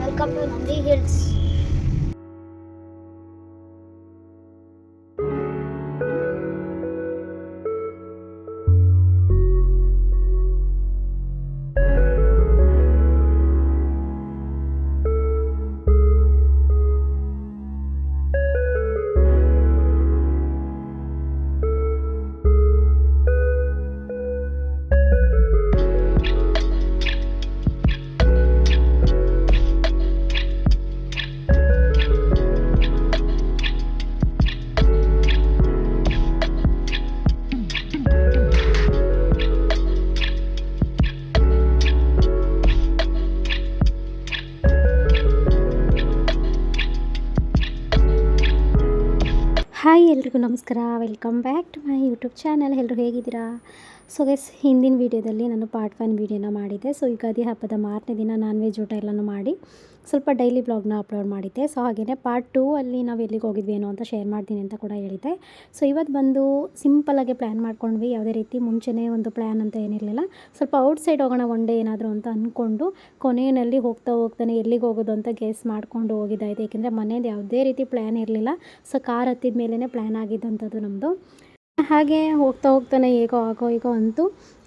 Welcome to Nandi Hills. Hi ಎಲ್ರಿಗೂ ನಮಸ್ಕಾರ. Welcome back to my YouTube channel. ಎಲ್ಲರೂ ಹೇಗಿದ್ದೀರಾ? ಸೊ ಗೈಸ್, ಹಿಂದಿನ ವೀಡಿಯೋದಲ್ಲಿ ನಾನು ಪಾರ್ಟ್ 1 ವೀಡಿಯೋನ ಮಾಡಿದ್ದೆ. ಸೊ ಯುಗಾದಿ ಹಬ್ಬದ ಮಾರನೇ ದಿನ ನಾನ್ ವೆಜ್ ಊಟ ಎಲ್ಲನೂ ಮಾಡಿ ಸ್ವಲ್ಪ ಡೈಲಿ ಬ್ಲಾಗ್ನ ಅಪ್ಲೋಡ್ ಮಾಡಿದ್ದೆ. ಸೊ ಹಾಗೆಯೇ ಪಾರ್ಟ್ 2 ಅಲ್ಲಿ ನಾವು ಎಲ್ಲಿಗೆ ಹೋಗಿದ್ವಿ ಏನೋ ಅಂತ ಶೇರ್ ಮಾಡ್ತೀನಿ ಅಂತ ಕೂಡ ಹೇಳಿದ್ದೆ. ಸೊ ಇವತ್ತು ಬಂದು ಸಿಂಪಲ್ಲಾಗಿ ಪ್ಲ್ಯಾನ್ ಮಾಡ್ಕೊಂಡ್ವಿ. ಯಾವುದೇ ರೀತಿ ಮುಂಚೆನೇ ಒಂದು ಪ್ಲ್ಯಾನ್ ಅಂತ ಏನಿರಲಿಲ್ಲ. ಸ್ವಲ್ಪ ಔಟ್ಸೈಡ್ ಹೋಗೋಣ ಒನ್ ಡೇ ಏನಾದರೂ ಅಂತ ಅಂದ್ಕೊಂಡು ಕೊನೆಯಲ್ಲಿ ಹೋಗ್ತಾನೆ ಎಲ್ಲಿಗೆ ಹೋಗೋದು ಅಂತ ಗೆಸ್ ಮಾಡ್ಕೊಂಡು ಹೋಗಿದ್ದಾಯಿತು. ಏಕೆಂದರೆ ಮನೇದು ಯಾವುದೇ ರೀತಿ ಪ್ಲ್ಯಾನ್ ಇರಲಿಲ್ಲ. ಸೊ ಕಾರ್ ಹತ್ತಿದ ಮೇಲೇ ಪ್ಲ್ಯಾನ್ ಆಗಿದ್ದಂಥದ್ದು ನಮ್ಮದು. ಹಾಗೆ ಹೋಗ್ತಾನೆ ಆಗೋ ಈಗೋ ಅಂತೂ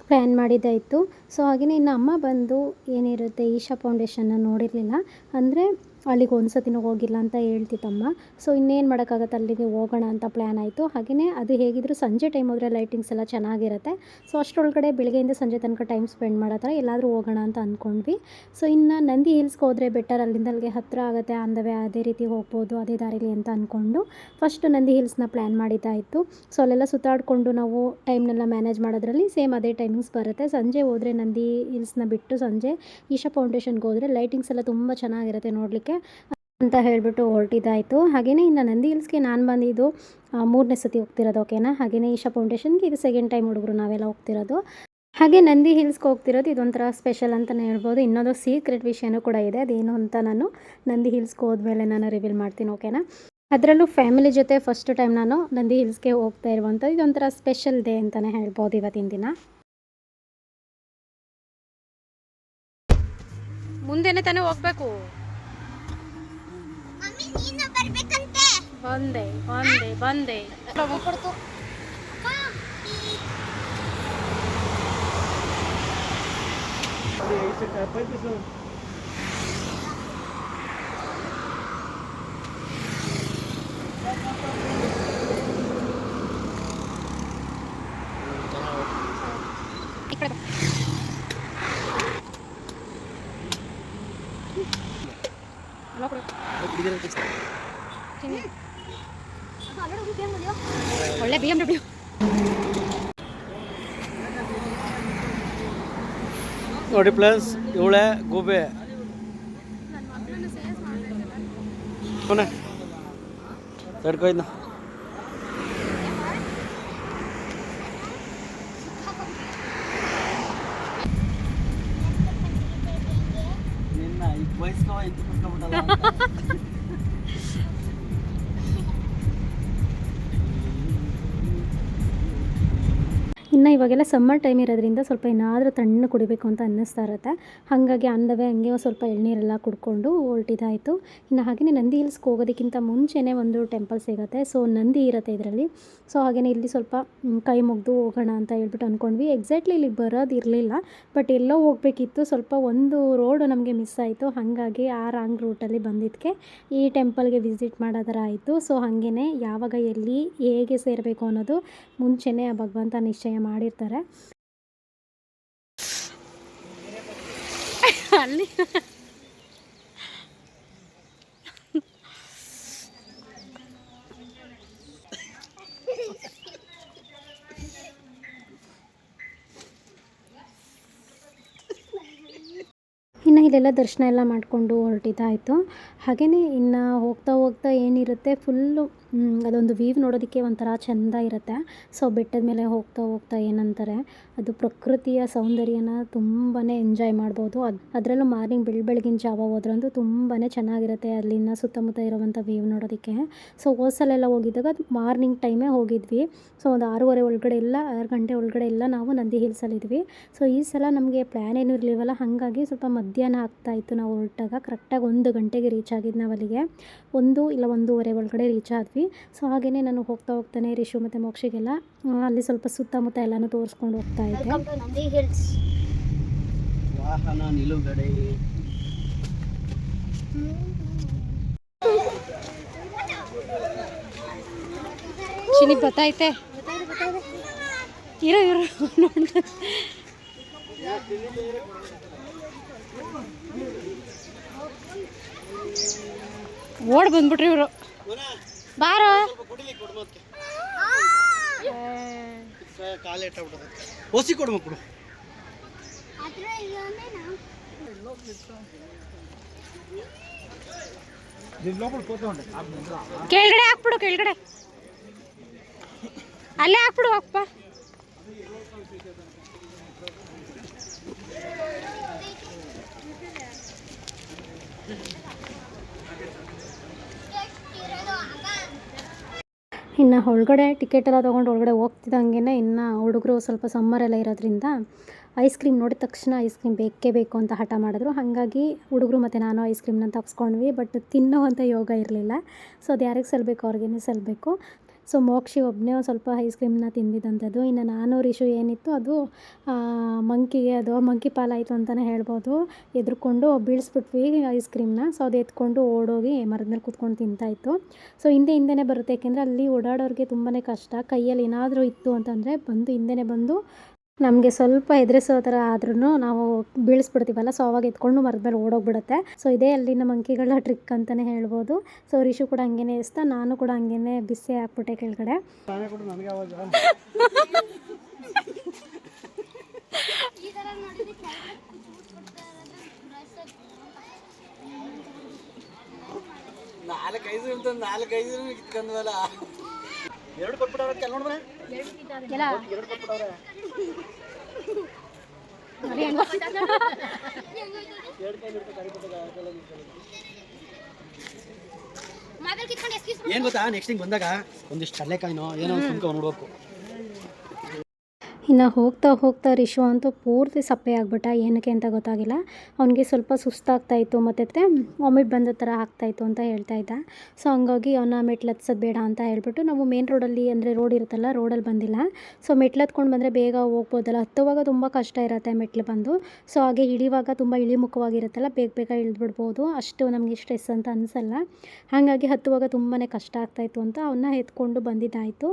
ಪ್ಲ್ಯಾನ್ ಮಾಡಿದ್ದಾಯಿತು. ಸೊ ಹಾಗೆಯೇ ಇನ್ನು ಅಮ್ಮ ಬಂದು ಏನಿರುತ್ತೆ ಈಶಾ ಫೌಂಡೇಶನ್ನ ನೋಡಿರಲಿಲ್ಲ. ಅಂದರೆ ಅಲ್ಲಿಗೆ ಒಂದು ಸತಿನೂ ಹೋಗಿಲ್ಲ ಅಂತ ಹೇಳ್ತಿತ್ತಮ್ಮ. ಸೊ ಇನ್ನೇನು ಮಾಡೋಕ್ಕಾಗತ್ತೆ, ಅಲ್ಲಿಗೆ ಹೋಗೋಣ ಅಂತ ಪ್ಲ್ಯಾನ್ ಆಯಿತು. ಹಾಗೆಯೇ ಅದು ಹೇಗಿದ್ದರೂ ಸಂಜೆ ಟೈಮ್ ಹೋದರೆ ಲೈಟಿಂಗ್ಸ್ ಎಲ್ಲ ಚೆನ್ನಾಗಿರುತ್ತೆ. ಸೊ ಅಷ್ಟರೊಳಗಡೆ ಬೆಳಗ್ಗೆಯಿಂದ ಸಂಜೆ ತನಕ ಟೈಮ್ ಸ್ಪೆಂಡ್ ಮಾಡೋ ಥರ ಎಲ್ಲಾದರೂ ಹೋಗೋಣ ಅಂತ ಅಂದ್ಕೊಂಡ್ವಿ. ಸೊ ಇನ್ನು ನಂದಿ ಹಿಲ್ಸ್ಗೆ ಹೋದರೆ ಬೆಟರ್, ಅಲ್ಲಿಂದ ಅಲ್ಲಿಗೆ ಹತ್ತಿರ ಆಗುತ್ತೆ, ಅಂದವೇ ಅದೇ ರೀತಿ ಹೋಗ್ಬೋದು ಅದೇ ದಾರಿಲಿ ಅಂತ ಅಂದ್ಕೊಂಡು ಫಸ್ಟು ನಂದಿ ಹಿಲ್ಸ್ನ ಪ್ಲ್ಯಾನ್ ಮಾಡಿದ್ದಾಯಿತು. ಸೊ ಅಲ್ಲೆಲ್ಲ ಸುತ್ತಾಡಿಕೊಂಡು ನಾವು ಟೈಮ್ನೆಲ್ಲ ಮ್ಯಾನೇಜ್ ಮಾಡೋದ್ರಲ್ಲಿ ಸೇಮ್ ಅದೇ ಟೈಮಿಂಗ್ಸ್ ಬರುತ್ತೆ. ಸಂಜೆ ಹೋದರೆ ನಂದಿ ಹಿಲ್ಸ್ನ ಬಿಟ್ಟು ಸಂಜೆ ಈಶಾ ಫೌಂಡೇಶನ್ಗೆ ಹೋದರೆ ಲೈಟಿಂಗ್ಸ್ ಎಲ್ಲ ತುಂಬ ಚೆನ್ನಾಗಿರುತ್ತೆ ನೋಡಲಿಕ್ಕೆ ಅಂತ ಹೇಳಿಬಿಟ್ಟು ಹೊರಟಿದ್ದಾಯಿತು. ಹಾಗೆಯೇ ಇನ್ನು ನಂದಿ ಹಿಲ್ಸ್ಗೆ ನಾನು ಬಂದಿದ್ದು 3ನೇ ಸತಿ ಹೋಗ್ತಿರೋದು, ಓಕೆನಾ. ಹಾಗೆಯೇ ಈಶಾ ಫೌಂಡೇಶನ್ಗೆ ಇದು ಸೆಕೆಂಡ್ ಟೈಮ್ ಹುಡುಗರು ನಾವೆಲ್ಲ ಹೋಗ್ತಿರೋದು. ಹಾಗೆ ನಂದಿ ಹಿಲ್ಸ್ಗೆ ಹೋಗ್ತಿರೋದು ಇದೊಂಥರ ಸ್ಪೆಷಲ್ ಅಂತಲೇ ಹೇಳ್ಬೋದು. ಇನ್ನೊಂದು ಸೀಕ್ರೆಟ್ ವಿಷಯನೂ ಕೂಡ ಇದೆ. ಅದೇನು ಅಂತ ನಾನು ನಂದಿ ಹಿಲ್ಸ್ಗೆ ಹೋದ್ಮೇಲೆ ನಾನು ರಿವೀಲ್ ಮಾಡ್ತೀನಿ, ಓಕೆನಾ. ಅದರಲ್ಲೂ ಫ್ಯಾಮಿಲಿ ಜೊತೆ ಫಸ್ಟ್ ಟೈಮ್ ನಾನು ನಂದಿ ಹಿಲ್ಸ್ಗೆ ಹೋಗ್ತಾ ಇರುವಂಥದ್ದು. ಇದೊಂಥರ ಸ್ಪೆಷಲ್ ಡೇ ಅಂತಲೇ ಹೇಳ್ಬೋದು ಇವತ್ತಿನ ದಿನ. ಮುಂದೆನೇ ತಾನೇ ಹೋಗ್ಬೇಕು. ಬಂದೆ ಒಳ್ಳೆ BMW. ನೋಡಿ ಪ್ಲಸ್ ಇವಳೆ ಗೋಬೆ ತಡ್ಕೊಯ್ದ ನಿನ್ನ ವಯಸ್ಕವ ಇಂತ ಕುತ್ಕೊಂಡ್ಬಿಟ್ಟಲ್ಲ. ಇನ್ನು ಇವಾಗೆಲ್ಲ ಸಮ್ಮರ್ ಟೈಮ್ ಇರೋದ್ರಿಂದ ಸ್ವಲ್ಪ ಏನಾದರೂ ತಣ್ಣಗೆ ಕುಡಿಬೇಕು ಅಂತ ಅನ್ನಿಸ್ತಾ ಇರುತ್ತೆ. ಹಾಗಾಗಿ ಅಂದವೇ ಹಂಗೆ ಸ್ವಲ್ಪ ಎಳ್ನೀರೆಲ್ಲ ಕುಡ್ಕೊಂಡು ಹೊರಟಿದ್ದಾಯಿತು. ಇನ್ನು ಹಾಗೆಯೇ ನಂದಿ ಹಿಲ್ಸ್ಗೆ ಹೋಗೋದಕ್ಕಿಂತ ಮುಂಚೆನೇ ಒಂದು ಟೆಂಪಲ್ ಸಿಗುತ್ತೆ. ಸೊ ನಂದಿ ಇರುತ್ತೆ ಇದರಲ್ಲಿ. ಸೊ ಹಾಗೆಯೇ ಇಲ್ಲಿ ಸ್ವಲ್ಪ ಕೈ ಮುಗಿದು ಹೋಗೋಣ ಅಂತ ಹೇಳ್ಬಿಟ್ಟು ಅಂದ್ಕೊಂಡ್ವಿ. ಎಕ್ಸಾಕ್ಟ್ಲಿ ಇಲ್ಲಿಗೆ ಬರೋದಿರಲಿಲ್ಲ, ಬಟ್ ಎಲ್ಲೋ ಹೋಗಬೇಕಿತ್ತು. ಸ್ವಲ್ಪ ಒಂದು ರೋಡು ನಮಗೆ ಮಿಸ್ ಆಯಿತು. ಹಾಗಾಗಿ ಆ ರಾಂಗ್ ರೂಟಲ್ಲಿ ಬಂದಿದ್ದಕ್ಕೆ ಈ ಟೆಂಪಲ್ಗೆ ವಿಸಿಟ್ ಮಾಡೋ ಥರ ಆಯಿತು. ಸೊ ಹಾಗೆಯೇ ಯಾವಾಗ ಎಲ್ಲಿ ಹೇಗೆ ಸೇರಬೇಕು ಅನ್ನೋದು ಮುಂಚೆನೇ ಆ ಭಗವಂತ ನಿಶ್ಚಯ ಮಾಡಿರ್ತಾರೆ. ಅಲ್ಲಿ ಇನ್ನು ಇಲ್ಲೆಲ್ಲ ದರ್ಶನ ಎಲ್ಲ ಮಾಡಿಕೊಂಡು ಹೊರಟಿದ್ದಾಯಿತು. ಹಾಗೆಯೇ ಇನ್ನು ಹೋಗ್ತಾ ಏನಿರುತ್ತೆ ಫುಲ್ಲು ಅದೊಂದು ವ್ಯೂ ನೋಡೋದಕ್ಕೆ ಒಂಥರ ಚೆಂದ ಇರುತ್ತೆ. ಸೊ ಬೆಟ್ಟದ ಮೇಲೆ ಹೋಗ್ತಾ ಹೋಗ್ತಾ ಏನಂತಾರೆ ಅದು ಪ್ರಕೃತಿಯ ಸೌಂದರ್ಯನ ತುಂಬಾ ಎಂಜಾಯ್ ಮಾಡ್ಬೋದು. ಅದರಲ್ಲೂ ಮಾರ್ನಿಂಗ್ ಬೆಳಗಿನ ಜಾವ ಹೋದ್ರಂತೂ ತುಂಬಾ ಚೆನ್ನಾಗಿರುತ್ತೆ ಅಲ್ಲಿನ ಸುತ್ತಮುತ್ತ ಇರುವಂಥ ವ್ಯೂ ನೋಡೋದಕ್ಕೆ. ಸೊ ಹೋದ್ಸಲೆಲ್ಲ ಹೋಗಿದ್ದಾಗ ಮಾರ್ನಿಂಗ್ ಟೈಮೇ ಹೋಗಿದ್ವಿ. ಸೊ ಒಂದು 6:30 ಒಳಗಡೆ ಎಲ್ಲ 6 ಗಂಟೆ ಒಳಗಡೆ ಎಲ್ಲ ನಾವು ನಂದಿ ಹಿಲ್ಸಲ್ಲಿದ್ವಿ. ಸೊ ಈ ಸಲ ನಮಗೆ ಪ್ಲ್ಯಾನ್ ಏನೂ ಇರಲಿಲ್ವಲ್ಲ, ಹಾಗಾಗಿ ಸ್ವಲ್ಪ ಮಧ್ಯಾಹ್ನ ಆಗ್ತಾಯಿತ್ತು ನಾವು ಹೊರಟಾಗ. ಕರೆಕ್ಟಾಗಿ 1 ಗಂಟೆಗೆ ರೀಚ್ ಆಗಿದ್ದು ನಾವು ಅಲ್ಲಿಗೆ. 1 ಇಲ್ಲ 1:30 ಒಳಗಡೆ ರೀಚ್ ಆದ್ವಿ. ಸೊ ಹಾಗೆಯೇ ನಾನು ಹೋಗ್ತಾನೆ ರಿಷು ಮತ್ತು ಮೋಕ್ಷಿಗೆಲ್ಲ ಅಲ್ಲಿ ಸ್ವಲ್ಪ ಸುತ್ತಮುತ್ತ ಎಲ್ಲನೂ ತೋರಿಸ್ಕೊಂಡು ಹೋಗ್ತಾ ಇದ್ದೆ. ನಂದಿ ಹಿಲ್ಸ್ ವಾಹನ ನಿಲುಗಡೆ. ಚಿನಿ ಗೊತ್ತಾಯ್ತೆ ಇರೋ ನೋಡ್ತಾ ಓಡ್ ಬಂದ್ಬಿಟ್ರಿ ಇವರು. ಬಾರೋ ಓಸಿ ಕೊಡು ಮಕ್ಕಳು. ಕೆಳಗಡೆ ಹಾಕ್ಬಿಡು, ಕೆಳಗಡೆ ಅಲ್ಲೇ ಹಾಕ್ಬಿಡು ಅಪ್ಪ. ಇನ್ನು ಒಳಗಡೆ ಟಿಕೆಟ್ ಎಲ್ಲ ತೊಗೊಂಡು ಒಳಗಡೆ ಹೋಗ್ತಿದ್ದಂಗೆ ಇನ್ನು ಹುಡುಗರು ಸ್ವಲ್ಪ ಸಮ್ಮರೆಲ್ಲ ಇರೋದ್ರಿಂದ ಐಸ್ ಕ್ರೀಮ್ ನೋಡಿದ ತಕ್ಷಣ ಐಸ್ ಕ್ರೀಮ್ ಬೇಕೇ ಬೇಕು ಅಂತ ಹಠ ಮಾಡಿದ್ರು. ಹಾಗಾಗಿ ಹುಡುಗರು ಮತ್ತು ನಾನು ಐಸ್ ಕ್ರೀಮ್ನ ತಪ್ಸ್ಕೊಂಡ್ವಿ. ಬಟ್ ತಿನ್ನೋವಂಥ ಯೋಗ ಇರಲಿಲ್ಲ. ಸೊ ಅದು ಯಾರಿಗೆ ಸಲ್ಲಬೇಕು ಅವ್ರಿಗೇ ಸಲ್ಲಬೇಕು. ಸೊ ಮೋಕ್ಷಿ ಒಬ್ಬನೇ ಒಂದು ಸ್ವಲ್ಪ ಐಸ್ ಕ್ರೀಮ್ನ ತಿಂದಿದ್ದಂಥದ್ದು. ಇನ್ನು ನಾನು ರಿಷು ಏನಿತ್ತು ಅದು ಮಂಕಿ ಪಾಲಾಯಿತು ಅಂತಲೇ ಹೇಳ್ಬೋದು. ಎದ್ರುಕೊಂಡು ಬೀಳಿಸ್ಬಿಟ್ವಿ ಐಸ್ ಕ್ರೀಮ್ನ. ಸೊ ಅದು ಎತ್ಕೊಂಡು ಓಡೋಗಿ ಮರದ ಮೇಲೆ ಕೂತ್ಕೊಂಡು ತಿಂತಾಯಿತ್ತು. ಸೊ ಹಿಂದೆನೇ ಬರುತ್ತೆ, ಏಕೆಂದರೆ ಅಲ್ಲಿ ಓಡಾಡೋರಿಗೆ ತುಂಬಾ ಕಷ್ಟ. ಕೈಯಲ್ಲಿ ಏನಾದರೂ ಇತ್ತು ಅಂತಂದರೆ ಹಿಂದೆನೇ ಬಂದು ನಮಗೆ ಸ್ವಲ್ಪ ಹೆದರಿಸೋ ಥರ ಆದ್ರೂ ನಾವು ಬೀಳಿಸ್ಬಿಡ್ತೀವಲ್ಲ. ಸೊ ಅವಾಗ ಎತ್ಕೊಂಡು ಮರದ ಮೇಲೆ ಓಡೋಗ್ಬಿಡುತ್ತೆ. ಸೊ ಇದೇ ಅಲ್ಲಿನ ಮಂಕಿಗಳ ಟ್ರಿಕ್ ಅಂತಲೇ ಹೇಳ್ಬೋದು. ಸೊ ರಿಷು ಕೂಡ ಹಂಗೇನೆ ಎಸ್ತಾ, ನಾನು ಕೂಡ ಹಂಗೇನೆ ಬಿಸಿ ಹಾಕ್ಬಿಟ್ಟೆ ಕೆಳಗಡೆ. ನಾಲ್ಕೈದು ಇಟ್ಕೊಂಡ್ವಲ್ಲ. ಎರಡು ಕೊಟ್ಬಿಟ್ಟವ್ರೆ ಕೆಲ ನೋಡ್ಬಾರ. ಎರಡು ಕೊಟ್ಬಿಟ್ಟವ್ರೆ. ಏನ್ ಗೊತ್ತಾ, ನೆಕ್ಸ್ಟ್ ಹಿಂಗೆ ಬಂದಾಗ ಒಂದಿಷ್ಟು ಕಡಲೆಕಾಯಿನೋ ಏನೋ ತುಂಬ್ಕೊಂಡು ನೋಡ್ಬೇಕು. ಇನ್ನು ಹೋಗ್ತಾ ರಿಷು ಅಂತೂ ಪೂರ್ತಿ ಸಪ್ಪೆ ಆಗ್ಬಿಟ್ಟ. ಏನಕ್ಕೆ ಅಂತ ಗೊತ್ತಾಗಿಲ್ಲ. ಅವನಿಗೆ ಸ್ವಲ್ಪ ಸುಸ್ತಾಗ್ತಾಯಿತ್ತು ಮತ್ತು ವಾಮಿಟ್ ಬಂದ ಥರ ಆಗ್ತಾಯಿತ್ತು ಅಂತ ಹೇಳ್ತಾ ಇದ್ದ. ಸೊ ಹಂಗಾಗಿ ಅವನ ಮೆಟ್ಲು ಹತ್ಸೋದು ಬೇಡ ಅಂತ ಹೇಳ್ಬಿಟ್ಟು ನಾವು ಮೇನ್ ರೋಡಲ್ಲಿ, ಅಂದರೆ ರೋಡ್ ಇರುತ್ತಲ್ಲ, ರೋಡಲ್ಲಿ ಬಂದಿಲ್ಲ. ಸೊ ಮೆಟ್ಲು ಹತ್ಕೊಂಡು ಬಂದರೆ ಬೇಗ ಹೋಗ್ಬೋದಲ್ಲ. ಹತ್ತುವಾಗ ತುಂಬ ಕಷ್ಟ ಇರುತ್ತೆ ಮೆಟ್ಲು ಬಂದು. ಸೊ ಹಾಗೆ ಇಳಿಯುವಾಗ ತುಂಬ ಇಳಿಮುಖವಾಗಿರುತ್ತಲ್ಲ, ಬೇಗ ಇಳಿದ್ಬಿಡ್ಬೋದು. ಅಷ್ಟು ನಮಗೆ ಸ್ಟ್ರೆಸ್ ಅಂತ ಅನಿಸಲ್ಲ. ಹಾಗಾಗಿ ಹತ್ತುವಾಗ ತುಂಬಾ ಕಷ್ಟ ಆಗ್ತಾಯಿತ್ತು ಅಂತ ಅವನ್ನ ಎತ್ಕೊಂಡು ಬಂದಿದ್ದಾಯಿತು.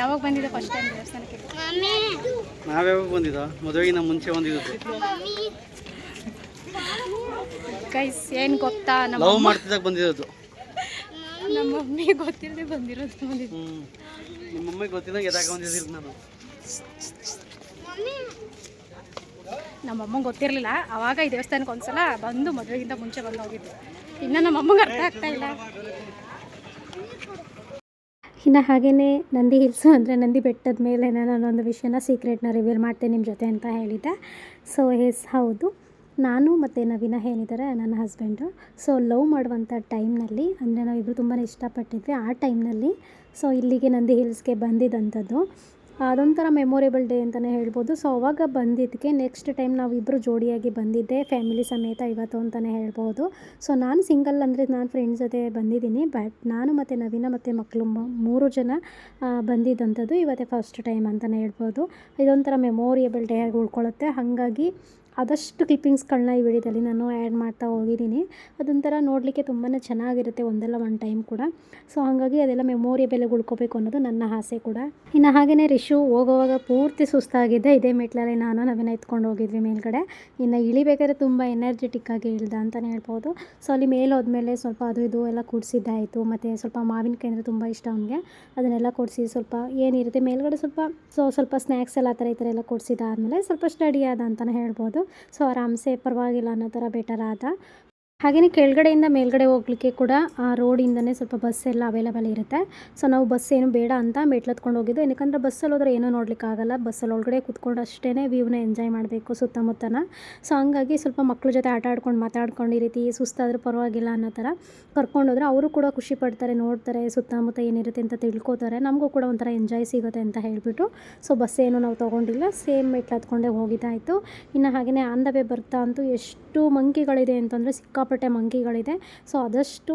ಯಾವಾಗ ಬಂದಿದೆ ಫಸ್ಟ್ ಟೈಮ್ ದೇವಸ್ಥಾನಕ್ಕೆ? ನಾವ್ಯಾವಾಗ ಬಂದಿದ್ದೋ? ಮದುವೆಗಿನ ಮುಂಚೆ ಬಂದಿದ್ದು. ಗೈಸ್ ಏನು ಗೊತ್ತಾ, ಲವ್ ಮಾಡ್ತಿದ್ದಾಗ ಬಂದಿರೋದು. ನಮ್ಮ ಮಮ್ಮಿಗೆ ಗೊತ್ತಿಲ್ಲದೆ ಬಂದಿರೋದು. ನಿಮ್ಮ ಮಮ್ಮಿಗೆ ಗೊತ್ತಿದ್ದಂಗೆ ಎದಾಗ ಬಂದಿದ್ದೀರಿ ನಾನು. ನಮ್ಮಮ್ಮಗೆ ಗೊತ್ತಿರಲಿಲ್ಲ ಆವಾಗ ಈ ದೇವಸ್ಥಾನಕ್ಕೆ ಒಂದ್ಸಲ ಬಂದು ಮದುವೆಗಿಂತ ಮುಂಚೆ ಬಂದು ಹೋಗಿದ್ದು. ಇನ್ನು ನಮ್ಮಮ್ಮಗೆ ಅರ್ಥ ಆಗ್ತಾ ಇಲ್ಲ. ಇನ್ನು ಹಾಗೆಯೇ ನಂದಿ ಹಿಲ್ಸು ಅಂದರೆ ನಂದಿ ಬೆಟ್ಟದ ಮೇಲೆ ನಾನೊಂದು ವಿಷಯನ ಸೀಕ್ರೆಟ್ನ ರಿವೀಲ್ ಮಾಡ್ತೇನೆ ನಿಮ್ಮ ಜೊತೆ ಅಂತ ಹೇಳಿದ್ದೆ. ಸೊ ಎಸ್ ಹೌದು, ನಾನು ಮತ್ತು ನವೀನ ಏನಿದ್ದಾರೆ ನನ್ನ ಹಸ್ಬೆಂಡು, ಸೊ ಲವ್ ಮಾಡುವಂಥ ಟೈಮ್ನಲ್ಲಿ ಅಂದರೆ ನಾವಿಬ್ಬರು ತುಂಬಾ ಇಷ್ಟಪಟ್ಟಿದ್ವಿ ಆ ಟೈಮ್ನಲ್ಲಿ. ಸೊ ಇಲ್ಲಿಗೆ ನಂದಿ ಹಿಲ್ಸ್ಗೆ ಬಂದಿದ್ದಂಥದ್ದು ಅದೊಂಥರ ಮೆಮೊರೇಬಲ್ ಡೇ ಅಂತಲೇ ಹೇಳ್ಬೋದು. ಸೊ ಅವಾಗ ಬಂದಿದ್ದಕ್ಕೆ ನೆಕ್ಸ್ಟ್ ಟೈಮ್ ನಾವಿಬ್ಬರು ಜೋಡಿಯಾಗಿ ಬಂದಿದ್ದೆ ಫ್ಯಾಮಿಲಿ ಸಮೇತ ಇವತ್ತು ಅಂತಲೇ ಹೇಳ್ಬೋದು. ಸೊ ನಾನು ಸಿಂಗಲ್ ಅಂದರೆ ನಾನು ಫ್ರೆಂಡ್ಸ್ ಜೊತೆ ಬಂದಿದ್ದೀನಿ, ಬಟ್ ನಾನು ಮತ್ತು ನವೀನ ಮತ್ತು ಮಕ್ಕಳು 3 ಜನ ಬಂದಿದ್ದಂಥದ್ದು ಇವತ್ತೇ ಫಸ್ಟ್ ಟೈಮ್ ಅಂತಲೇ ಹೇಳ್ಬೋದು. ಇದೊಂಥರ ಮೆಮೊರಿಯಬಲ್ ಡೇ ಆಗಿ ಉಳ್ಕೊಳ್ಳುತ್ತೆ. ಹಾಗಾಗಿ ಆದಷ್ಟು ಕ್ಲಿಪ್ಪಿಂಗ್ಸ್ಗಳನ್ನ ಈ ವಿಡಿಯೋದಲ್ಲಿ ನಾನು ಆ್ಯಡ್ ಮಾಡ್ತಾ ಹೋಗಿದ್ದೀನಿ. ಅದೊಂಥರ ನೋಡಲಿಕ್ಕೆ ತುಂಬಾ ಚೆನ್ನಾಗಿರುತ್ತೆ ಒಂದಲ್ಲ ಒಂದು ಟೈಮ್ ಕೂಡ. ಸೊ ಹಾಗಾಗಿ ಅದೆಲ್ಲ ಮೆಮೊರಿಯಬಲ್ಲಾಗಿ ಉಳ್ಕೋಬೇಕು ಅನ್ನೋದು ನನ್ನ ಆಸೆ ಕೂಡ. ಇನ್ನು ಹಾಗೆಯೇ ರಿಶು ಹೋಗೋವಾಗ ಪೂರ್ತಿ ಸುಸ್ತಾಗಿದ್ದೆ. ಇದೇ ಮೆಟ್ಲಲ್ಲಿ ನಾನು ನವೀನ ಎತ್ಕೊಂಡು ಹೋಗಿದ್ವಿ ಮೇಲ್ಗಡೆ. ಇನ್ನು ಇಳಿಬೇಕಾದ್ರೆ ತುಂಬ ಎನರ್ಜೆಟಿಕ್ಕಾಗಿ ಇಳ್ದ ಅಂತಲೇ ಹೇಳ್ಬೋದು. ಸೊ ಅಲ್ಲಿ ಮೇಲೆ ಹೋದ್ಮೇಲೆ ಸ್ವಲ್ಪ ಅದು ಇದು ಎಲ್ಲ ಕೂಡಿಸಿದ್ದಾಯಿತು. ಮತ್ತು ಸ್ವಲ್ಪ ಮಾವಿನಕಾಯಿ ಅಂದರೆ ತುಂಬ ಇಷ್ಟ ಅವನಿಗೆ, ಅದನ್ನೆಲ್ಲ ಕೊಡಿಸಿ ಸ್ವಲ್ಪ ಏನಿರುತ್ತೆ ಮೇಲ್ಗಡೆ ಸ್ವಲ್ಪ ಸ್ನ್ಯಾಕ್ಸ್ ಎಲ್ಲ ಆ ಥರ ಈ ಥರ ಎಲ್ಲ ಕೊಡಿಸಿದಾದ್ಮೇಲೆ ಸ್ವಲ್ಪ ಸ್ಟಡಿ ಆದ ಅಂತಲೇ ಹೇಳ್ಬೋದು. ಸೊ ಆರಾಮ್ಸೆ ಪರವಾಗಿಲ್ಲ ಅನ್ನೋ ಥರ ಬೆಟರ್ ಆದ. ಹಾಗೆಯೇ ಕೆಳಗಡೆಯಿಂದ ಮೇಲ್ಗಡೆ ಹೋಗ್ಲಿಕ್ಕೆ ಕೂಡ ಆ ರೋಡಿಂದನೇ ಸ್ವಲ್ಪ ಬಸ್ ಎಲ್ಲ ಅವೈಲೇಬಲ್ ಇರುತ್ತೆ. ಸೊ ನಾವು ಬಸ್ ಏನು ಬೇಡ ಅಂತ ಮೆಟ್ಲತ್ಕೊಂಡು ಹೋಗಿದ್ದು. ಏನಕ್ಕಂದರೆ ಬಸ್ಸಲ್ಲಿ ಹೋದ್ರೆ ಏನೂ ನೋಡಲಿಕ್ಕಾಗಲ್ಲ, ಬಸ್ಸಲ್ಲಿ ಒಳಗಡೆ ಕೂತ್ಕೊಂಡು ಅಷ್ಟೇ ವ್ಯೂನ ಎಂಜಾಯ್ ಮಾಡಬೇಕು ಸುತ್ತಮುತ್ತನ. ಸೊ ಹಂಗಾಗಿ ಸ್ವಲ್ಪ ಮಕ್ಳ ಜೊತೆ ಆಟ ಆಡ್ಕೊಂಡು ಮಾತಾಡ್ಕೊಂಡು ಈ ರೀತಿ ಸುಸ್ತಾದರೂ ಪರವಾಗಿಲ್ಲ ಅನ್ನೋ ಥರ ಕರ್ಕೊಂಡೋದ್ರೆ ಅವರು ಕೂಡ ಖುಷಿ ಪಡ್ತಾರೆ, ನೋಡ್ತಾರೆ ಸುತ್ತಮುತ್ತ ಏನಿರುತ್ತೆ ಅಂತ ತಿಳ್ಕೊತಾರೆ, ನಮಗೂ ಕೂಡ ಒಂಥರ ಎಂಜಾಯ್ ಸಿಗುತ್ತೆ ಅಂತ ಹೇಳಿಬಿಟ್ಟು. ಸೊ ಬಸ್ ಏನು ನಾವು ತೊಗೊಂಡಿಲ್ಲ, ಸೇಮ್ ಮೆಟ್ಲು ಹತ್ಕೊಂಡೇ ಹೋಗಿದ್ದಾಯಿತು. ಇನ್ನು ಹಾಗೆಯೇ ಆನ್ ದ ವೇ ಬರ್ತಾ ಅಂತೂ ಎಷ್ಟು ಮಂಕಿಗಳಿದೆ ಅಂತಂದರೆ ಸಿಕ್ಕಾಪಟ್ಟೆ ಮಂಕಿಗಳಿದೆ. ಸೊ ಆದಷ್ಟು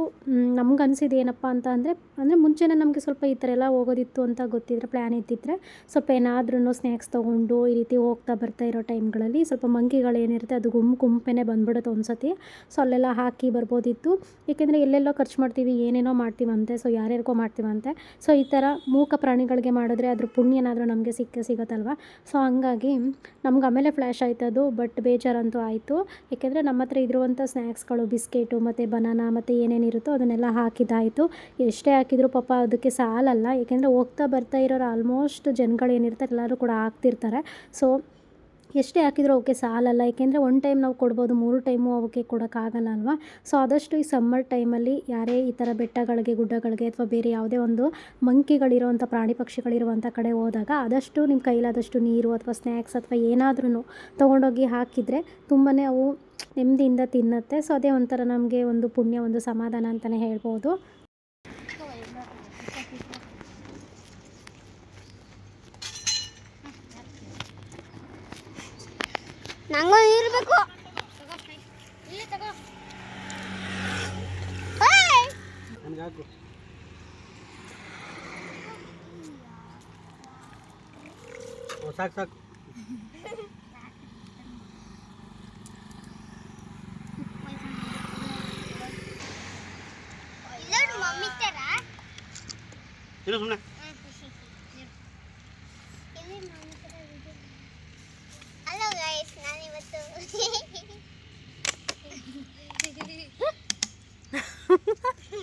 ನಮ್ಗೆ ಅನಿಸಿದ್ದು ಏನಪ್ಪ ಅಂತ ಅಂದರೆ ಮುಂಚೆನೇ ನಮಗೆ ಸ್ವಲ್ಪ ಈ ಥರ ಎಲ್ಲ ಹೋಗೋದಿತ್ತು ಅಂತ ಗೊತ್ತಿದ್ದರೆ ಪ್ಲ್ಯಾನ್ ಇದ್ದಿದ್ದರೆ ಸ್ವಲ್ಪ ಏನಾದ್ರೂ ಸ್ನ್ಯಾಕ್ಸ್ ತೊಗೊಂಡು ಈ ರೀತಿ ಹೋಗ್ತಾ ಬರ್ತಾ ಇರೋ ಟೈಮ್ಗಳಲ್ಲಿ ಸ್ವಲ್ಪ ಮಂಕಿಗಳೇನಿರುತ್ತೆ ಅದು ಗುಂಪೇ ಬಂದ್ಬಿಡುತ್ತೆ ಒಂದು ಸತಿ. ಸೊ ಅಲ್ಲೆಲ್ಲ ಹಾಕಿ ಬರ್ಬೋದಿತ್ತು. ಏಕೆಂದರೆ ಎಲ್ಲೆಲ್ಲೋ ಖರ್ಚು ಮಾಡ್ತೀವಿ, ಏನೇನೋ ಮಾಡ್ತೀವಂತೆ, ಸೊ ಯಾರ್ಯಾರಿಗೋ ಮಾಡ್ತೀವಂತೆ. ಸೊ ಈ ಥರ ಮೂಕ ಪ್ರಾಣಿಗಳಿಗೆ ಮಾಡಿದ್ರೆ ಅದ್ರ ಪುಣ್ಯ ಏನಾದರೂ ನಮಗೆ ಸಿಗುತ್ತಲ್ವ. ಸೊ ಹಂಗಾಗಿ ನಮ್ಗೆ ಆಮೇಲೆ ಫ್ಲ್ಯಾಶ್ ಆಯ್ತದು, ಬಟ್ ಬೇಜಾರಂತೂ ಆಯಿತು. ಏಕೆಂದರೆ ನಮ್ಮ ಹತ್ರ ಇರುವಂಥ ಸ್ನ್ಯಾಕ್ಸ್ಗಳು ಬಿಸ್ಕೆಟು ಮತ್ತು ಬನಾನಾ ಮತ್ತು ಏನೇನಿರುತ್ತೋ ಅದನ್ನೆಲ್ಲ ಹಾಕಿದ್ದಾಯಿತು. ಎಷ್ಟೇ ಹಾಕಿದರೂ ಪಾಪ ಅದಕ್ಕೆ ಸಾಲಲ್ಲ. ಏಕೆಂದರೆ ಹೋಗ್ತಾ ಬರ್ತಾ ಇರೋರು ಆಲ್ಮೋಸ್ಟ್ ಜನಗಳೇನಿರ್ತಾರೆ ಎಲ್ಲರೂ ಕೂಡ ಹಾಕ್ತಿರ್ತಾರೆ. ಸೊ ಎಷ್ಟೇ ಹಾಕಿದರೂ ಅವಕ್ಕೆ ಸಾಲಲ್ಲ. ಏಕೆಂದರೆ ಒಂದು ಟೈಮ್ ನಾವು ಕೊಡ್ಬೋದು, 3 ಟೈಮು ಅವಕ್ಕೆ ಕೊಡೋಕ್ಕಾಗಲ್ಲ ಅಲ್ವಾ. ಸೊ ಆದಷ್ಟು ಈ ಸಮ್ಮರ್ ಟೈಮಲ್ಲಿ ಯಾರೇ ಈ ಥರ ಬೆಟ್ಟಗಳಿಗೆ ಗುಡ್ಡಗಳಿಗೆ ಅಥವಾ ಬೇರೆ ಯಾವುದೇ ಒಂದು ಮಂಕಿಗಳಿರುವಂಥ ಪ್ರಾಣಿ ಪಕ್ಷಿಗಳಿರುವಂಥ ಕಡೆ ಹೋದಾಗ ಆದಷ್ಟು ನಿಮ್ಮ ಕೈಲಾದಷ್ಟು ನೀರು ಅಥವಾ ಸ್ನ್ಯಾಕ್ಸ್ ಅಥವಾ ಏನಾದ್ರೂ ತೊಗೊಂಡೋಗಿ ಹಾಕಿದರೆ ತುಂಬಾ ಅವು ನೆಮ್ಮದಿಯಿಂದ ತಿನ್ನುತ್ತೆ. ಸೊ ಅದೇ ಒಂಥರ ನಮಗೆ ಒಂದು ಪುಣ್ಯ, ಒಂದು ಸಮಾಧಾನ ಅಂತಲೇ ಹೇಳ್ಬೋದು. ನಂಗೂ ಇರಬೇಕು. ನನಗಾಕು ಸಾಕು ಮಮ್ಮಿ ತರ ಇರು ಸುಮ್ಮನೆ. ಹಲೋ ಗೈಸ್, ನಾನಿವತ್ತು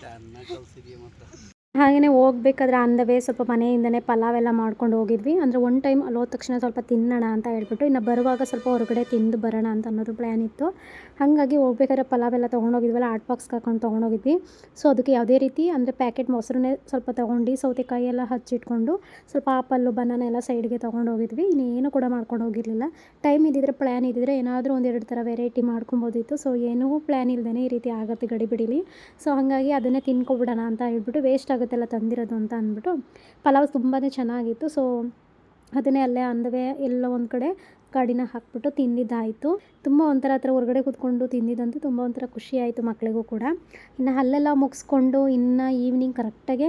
ಚೆನ್ನಾಗಿ ಕಲ್ಸಿದೀಯ ಮಾತ್ರ. ಹಾಗೆಯೇ ಹೋಗ್ಬೇಕಾದ್ರೆ ಆನ್ ದ ವೇ ಸ್ವಲ್ಪ ಮನೆಯಿಂದನೇ ಪಲಾವೆಲ್ಲ ಮಾಡ್ಕೊಂಡು ಹೋಗಿದ್ವಿ. ಅಂದರೆ ಒಂದು ಟೈಮ್ ಅಲ್ಲಿ ಹೋದ ತಕ್ಷಣ ಸ್ವಲ್ಪ ತಿನ್ನೋಣ ಅಂತ ಹೇಳ್ಬಿಟ್ಟು ಇನ್ನು ಬರುವಾಗ ಸ್ವಲ್ಪ ಹೊರಗಡೆ ತಿಂದು ಬರೋಣ ಅಂತ ಅನ್ನೋದು ಪ್ಲ್ಯಾನ್ ಇತ್ತು. ಹಾಗಾಗಿ ಹೋಗ್ಬೇಕಾದ್ರೆ ಪಲಾವೆಲ್ಲ ತೊಗೊಂಡೋಗಿದ್ವಲ್ಲ, ಆಟ್ ಬಾಕ್ಸ್ಗೆ ಹಾಕೊಂಡು ತೊಗೊಂಡೋಗಿದ್ವಿ. ಸೊ ಅದಕ್ಕೆ ಯಾವುದೇ ರೀತಿ ಅಂದರೆ ಪ್ಯಾಕೆಟ್ ಮೊಸರನ್ನೇ ಸ್ವಲ್ಪ ತೊಗೊಂಡು ಸೌತೆಕಾಯಿ ಎಲ್ಲ ಹಚ್ಚಿಟ್ಕೊಂಡು ಸ್ವಲ್ಪ ಆಪಲ್ಲು ಬನಾನ ಎಲ್ಲ ಸೈಡ್ಗೆ ತೊಗೊಂಡೋಗಿದ್ವಿ. ಇನ್ನೇನು ಕೂಡ ಮಾಡ್ಕೊಂಡು ಹೋಗಿರಲಿಲ್ಲ. ಟೈಮ್ ಇದ್ದಿದ್ರೆ ಪ್ಲ್ಯಾನ್ ಇದ್ದಿದ್ರೆ ಏನಾದರೂ 1-2 ಥರ ವೆರೈಟಿ ಮಾಡ್ಕೊಬೋದಿತ್ತು. ಸೊ ಏನೂ ಪ್ಲ್ಯಾನ್ ಇಲ್ಲದೇ ಈ ರೀತಿ ಆಗುತ್ತೆ ಗಡಿಬಿಡಿಲಿ. ಸೊ ಹಾಗಾಗಿ ಅದನ್ನೇ ತಿನ್ಕೊಬಿಡೋಣ ಅಂತ ಹೇಳ್ಬಿಟ್ಟು ವೇಸ್ಟ್ ಆಗುತ್ತೆಲ್ಲ ತಂದಿರೋದು ಅಂತ ಅಂದ್ಬಿಟ್ಟು ಪಲಾವ್ ತುಂಬಾ ಚೆನ್ನಾಗಿತ್ತು. ಸೊ ಅದನ್ನೇ ಅಲ್ಲೇ ಆನ್ ದ ವೇ ಎಲ್ಲೋ ಒಂದು ಕಡೆ ಗಾಡಿನ ಹಾಕ್ಬಿಟ್ಟು ತಿಂದಿದ್ದಾಯಿತು. ತುಂಬ ಒಂಥರ ಹೊರಗಡೆ ಕೂತ್ಕೊಂಡು ತಿಂದಿದ್ದಂತೂ ತುಂಬ ಒಂಥರ ಖುಷಿ ಆಯಿತು ಮಕ್ಕಳಿಗೂ ಕೂಡ. ಇನ್ನು ಅಲ್ಲೆಲ್ಲ ಮುಗಿಸ್ಕೊಂಡು ಇನ್ನು ಈವ್ನಿಂಗ್ ಕರೆಕ್ಟಾಗೆ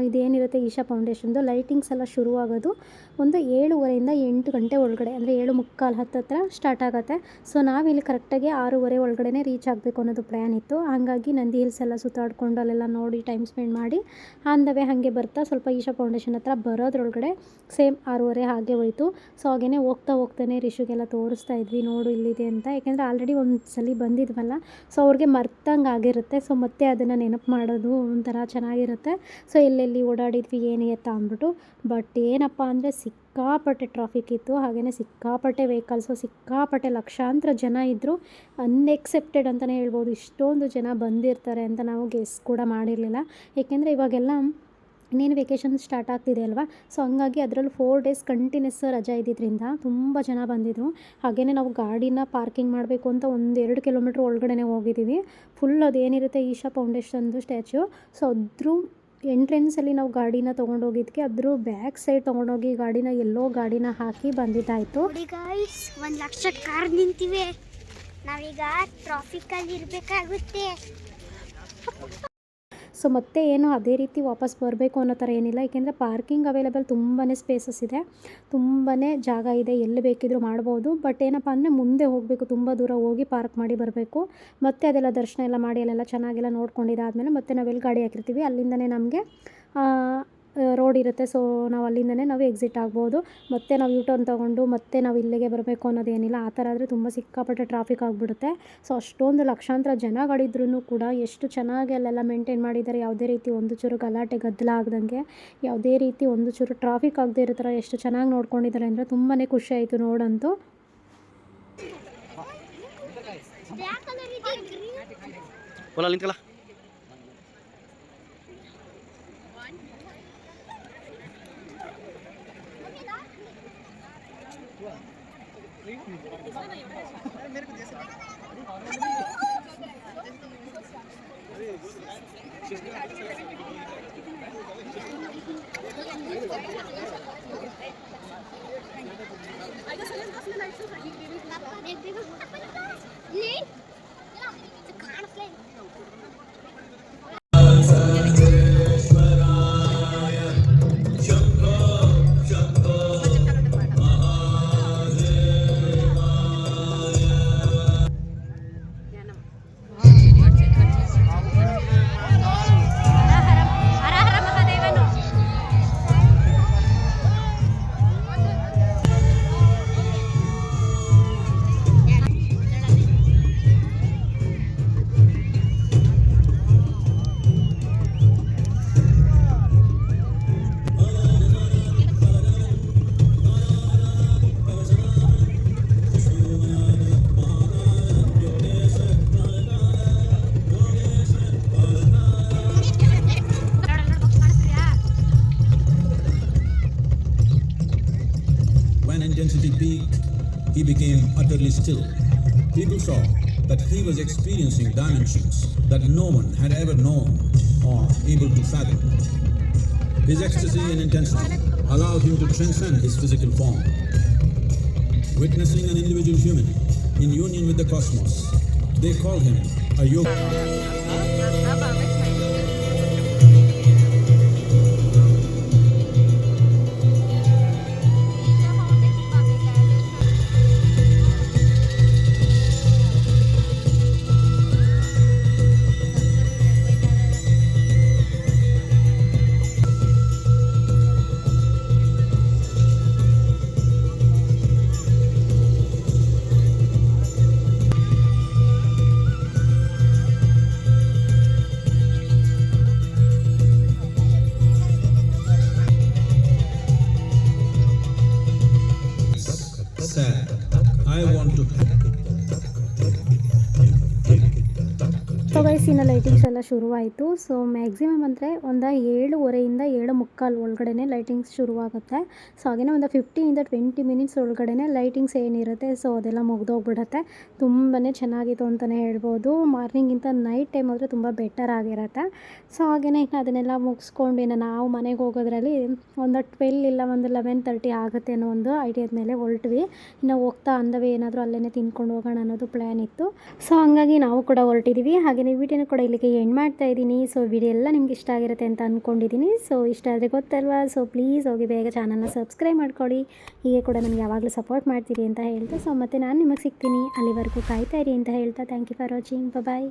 ಇದೇನಿರುತ್ತೆ ಈಶಾ ಫೌಂಡೇಶನ್ದು ಲೈಟಿಂಗ್ಸ್ ಎಲ್ಲ ಶುರುವಾಗೋದು ಒಂದು 7:30ಇಂದ 8 ಗಂಟೆ ಒಳಗಡೆ, ಅಂದರೆ 7:45 ಹತ್ತತ್ರ ಸ್ಟಾರ್ಟ್ ಆಗುತ್ತೆ. ಸೊ ನಾವಿಲ್ಲಿ ಕರೆಕ್ಟಾಗಿ 6:30 ಒಳಗಡೆ ರೀಚ್ ಆಗಬೇಕು ಅನ್ನೋದು ಪ್ಲ್ಯಾನ್ ಇತ್ತು. ಹಾಗಾಗಿ ನಂದಿ ಹಿಲ್ಸ್ ಎಲ್ಲ ಸುತ್ತಾಡಿಕೊಂಡು ಅಲ್ಲೆಲ್ಲ ನೋಡಿ ಟೈಮ್ ಸ್ಪೆಂಡ್ ಮಾಡಿ ಆನ್ ದ ವೇ ಹಾಗೆ ಬರ್ತಾ ಸ್ವಲ್ಪ ಈಶಾ ಫೌಂಡೇಶನ್ ಹತ್ರ ಬರೋದ್ರೊಳಗಡೆ ಸೇಮ್ 6:30 ಹಾಗೆ ಹೋಯಿತು. ಸೊ ಹಾಗೇ ಹೋಗ್ತಾನೆ ರಿಷುಗೆಲ್ಲ ತೋರಿಸ್ತಾ ಇದ್ವಿ, ನೋಡು ಇಲ್ಲಿದೆ ಅಂತ. ಯಾಕೆಂದರೆ ಆಲ್ರೆಡಿ ಒಂದು ಸಲ ಬಂದಿದ್ವಲ್ಲ, ಸೊ ಅವ್ರಿಗೆ ಮರ್ತಂಗೆ ಆಗಿರುತ್ತೆ. ಸೊ ಮತ್ತೆ ಅದನ್ನು ನೆನಪು ಮಾಡೋದು ಒಂಥರ ಚೆನ್ನಾಗಿರುತ್ತೆ. ಸೊ ಎಲ್ಲೆಲ್ಲಿ ಓಡಾಡಿದ್ವಿ ಏನು ಎತ್ತ ಅಂದ್ಬಿಟ್ಟು. ಬಟ್ ಏನಪ್ಪ ಅಂದರೆ ಸಿಕ್ಕಾಪಟ್ಟೆ ಟ್ರಾಫಿಕ್ ಇತ್ತು, ಹಾಗೆಯೇ ಸಿಕ್ಕಾಪಟ್ಟೆ ವೆಹಿಕಲ್ಸು, ಸಿಕ್ಕಾಪಟ್ಟೆ ಲಕ್ಷಾಂತರ ಜನ ಇದ್ದರು. ಅನ್ಎಕ್ಸೆಪ್ಟೆಡ್ ಅಂತಲೇ ಹೇಳ್ಬೋದು, ಇಷ್ಟೊಂದು ಜನ ಬಂದಿರ್ತಾರೆ ಅಂತ ನಾವು ಗೆಸ್ ಕೂಡ ಮಾಡಿರಲಿಲ್ಲ. ಏಕೆಂದರೆ ಇವಾಗೆಲ್ಲ ಇನ್ನೇನು ವೆಕೇಷನ್ ಸ್ಟಾರ್ಟ್ ಆಗ್ತಿದೆ ಅಲ್ವಾ, ಸೊ ಹಂಗಾಗಿ ಅದರಲ್ಲೂ 4 ಡೇಸ್ ಕಂಟಿನ್ಯೂಸ್ ರಜಾ ಇದ್ದಿದ್ದರಿಂದ ತುಂಬ ಜನ ಬಂದಿದ್ದರು. ಹಾಗೆಯೇ ನಾವು ಗಾಡಿನ ಪಾರ್ಕಿಂಗ್ ಮಾಡಬೇಕು ಅಂತ 1-2 ಕಿಲೋಮೀಟ್ರ್ ಒಳಗಡೆ ಹೋಗಿದ್ದೀವಿ. ಫುಲ್ ಅದೇನಿರುತ್ತೆ ಈಶಾ ಫೌಂಡೇಶನ್ದು ಸ್ಟ್ಯಾಚ್ಯು, ಸೊ ಅದ್ರ ಎಂಟ್ರೆನ್ಸಲ್ಲಿ ನಾವು ಗಾಡಿನ ತೊಗೊಂಡೋಗಿದ್ದಕ್ಕೆ ಅದ್ರ ಬ್ಯಾಕ್ ಸೈಡ್ ತೊಗೊಂಡೋಗಿ ಗಾಡಿನ ಹಾಕಿ ಬಂದಿದ್ದಾಯಿತು. ನೋಡಿ ಗಾಯ್ಸ್, 1 ಲಕ್ಷ ಕಾರ್ ನಿಂತಿವೆ. ನಾವೀಗ ಟ್ರಾಫಿಕಲ್ಲಿ ಇರಬೇಕಾಗುತ್ತೆ. ಸೊ ಮತ್ತೆ ಏನು ಅದೇ ರೀತಿ ವಾಪಸ್ ಬರಬೇಕು ಅನ್ನೋ ಥರ ಏನಿಲ್ಲ, ಏಕೆಂದರೆ ಪಾರ್ಕಿಂಗ್ ಅವೈಲೇಬಲ್ ತುಂಬಾ ಸ್ಪೇಸಸ್ ಇದೆ, ತುಂಬಾ ಜಾಗ ಇದೆ, ಎಲ್ಲಿ ಬೇಕಿದ್ರೂ ಮಾಡ್ಬೋದು. ಬಟ್ ಏನಪ್ಪ ಅಂದರೆ ಮುಂದೆ ಹೋಗಬೇಕು, ತುಂಬ ದೂರ ಹೋಗಿ ಪಾರ್ಕ್ ಮಾಡಿ ಬರಬೇಕು. ಮತ್ತು ಅದೆಲ್ಲ ದರ್ಶನ ಎಲ್ಲ ಮಾಡಿ ಅಲ್ಲೆಲ್ಲ ಚೆನ್ನಾಗೆಲ್ಲ ನೋಡ್ಕೊಂಡಿದ್ದಾದಮೇಲೆ ಮತ್ತೆ ನಾವೆಲ್ಲಿ ಗಾಡಿ ಹಾಕಿರ್ತೀವಿ ಅಲ್ಲಿಂದನೇ ನಮಗೆ ರೋಡ್ ಇರುತ್ತೆ. ಸೊ ನಾವು ಅಲ್ಲಿಂದನೇ ನಾವು ಎಕ್ಸಿಟ್ ಆಗ್ಬೋದು. ಮತ್ತು ನಾವು ಯೂಟರ್ನ್ ತೊಗೊಂಡು ಮತ್ತೆ ನಾವು ಇಲ್ಲಿಗೆ ಬರಬೇಕು ಅನ್ನೋದೇನಿಲ್ಲ. ಆ ಥರ ಆದರೆ ತುಂಬ ಸಿಕ್ಕಾಪಟ್ಟೆ ಟ್ರಾಫಿಕ್ ಆಗಿಬಿಡುತ್ತೆ. ಸೊ ಅಷ್ಟೊಂದು ಲಕ್ಷಾಂತರ ಜನಗಳಿದ್ರೂ ಕೂಡ ಎಷ್ಟು ಚೆನ್ನಾಗಿ ಅಲ್ಲೆಲ್ಲ ಮೇಂಟೈನ್ ಮಾಡಿದ್ದಾರೆ. ಯಾವುದೇ ರೀತಿ ಒಂದು ಚೂರು ಗಲಾಟೆ ಗದ್ದಲ ಆಗ್ದಂಗೆ, ಯಾವುದೇ ರೀತಿ ಒಂದು ಚೂರು ಟ್ರಾಫಿಕ್ ಆಗದೆ ಇರೋ ಥರ ಎಷ್ಟು ಚೆನ್ನಾಗಿ ನೋಡ್ಕೊಂಡಿದ್ದಾರೆ ಅಂದರೆ ತುಂಬಾ ಖುಷಿ ಆಯಿತು ನೋಡಂತೂ. ನಿಂತ್ಕಲ್ಲ Intensity peaked, he became utterly still. People saw that he was experiencing dimensions that no one had ever known or able to fathom. His ecstasy and intensity allowed him to transcend his physical form. Witnessing an individual human in union with the cosmos, they call him a yogi. ಬಸ್ಸಿನ lightings ಎಲ್ಲ ಶುರುವಾಯಿತು. So maximum ಅಂದರೆ ಒಂದು 7:15 7:45 ಒಳಗಡೆ lightings ಶುರುವಾಗುತ್ತೆ. So ಹಾಗೆಯೇ ಒಂದು 15-20 minutes ಒಳಗಡೆ ಲೈಟಿಂಗ್ಸ್ ಏನಿರುತ್ತೆ ಸೊ ಅದೆಲ್ಲ ಮುಗ್ದೋಗ್ಬಿಡುತ್ತೆ. ತುಂಬಾ ಚೆನ್ನಾಗಿತ್ತು ಅಂತಲೇ ಹೇಳ್ಬೋದು. ಮಾರ್ನಿಂಗಿಂತ ನೈಟ್ ಟೈಮ್ ಆದರೆ ತುಂಬ ಬೆಟರ್ ಆಗಿರುತ್ತೆ. ಸೊ ಹಾಗೆಯೇ ಅದನ್ನೆಲ್ಲ ಮುಗಿಸ್ಕೊಂಡು ಇನ್ನು ನಾವು ಮನೆಗೆ ಹೋಗೋದ್ರಲ್ಲಿ ಒಂದು 12 ಇಲ್ಲ ಒಂದು 11:30 ಆಗುತ್ತೆ ಅನ್ನೋ ಒಂದು ಐಡಿಯಾದ ಮೇಲೆ ಹೊರಟ್ವಿ. ಇನ್ನು ಹೋಗ್ತಾ ಅಂದವೇ ಏನಾದರೂ ಅಲ್ಲೇ ತಿನ್ಕೊಂಡು ಹೋಗೋಣ ಅನ್ನೋದು ಪ್ಲ್ಯಾನ್ ಇತ್ತು. ಸೊ ಹಂಗಾಗಿ ನಾವು ಕೂಡ ಹೊರಟಿದ್ದೀವಿ. ಹಾಗೆಯೇ ವಿಡಿಯೋನ ಕೂಡ ಇಲ್ಲಿಗೆ ಎಂಡ್ ಮಾಡ್ತಾ ಇದ್ದೀನಿ. ಸೊ ವಿಡಿಯೋ ಎಲ್ಲ ನಿಮ್ಗೆ ಇಷ್ಟ ಆಗಿರುತ್ತೆ ಅಂತ ಅಂದ್ಕೊಂಡಿದ್ದೀನಿ. ಸೊ ಇಷ್ಟ ಆದರೆ ಗೊತ್ತಲ್ವಾ, ಸೊ ಪ್ಲೀಸ್ ಹೋಗಿ ಬೇಗ ಚಾನಲ್ನ ಸಬ್ಸ್ಕ್ರೈಬ್ ಮಾಡ್ಕೊಳ್ಳಿ. ಹೀಗೆ ಕೂಡ ನನಗೆ ಯಾವಾಗಲೂ ಸಪೋರ್ಟ್ ಮಾಡ್ತೀರಿ ಅಂತ ಹೇಳ್ತಾ, ಸೊ ಮತ್ತೆ ನಾನು ನಿಮಗೆ ಸಿಗ್ತೀನಿ. ಅಲ್ಲಿವರೆಗೂ ಕಾಯ್ತಾ ಇರಿ ಅಂತ ಹೇಳ್ತಾ, thank you for watching. Bye.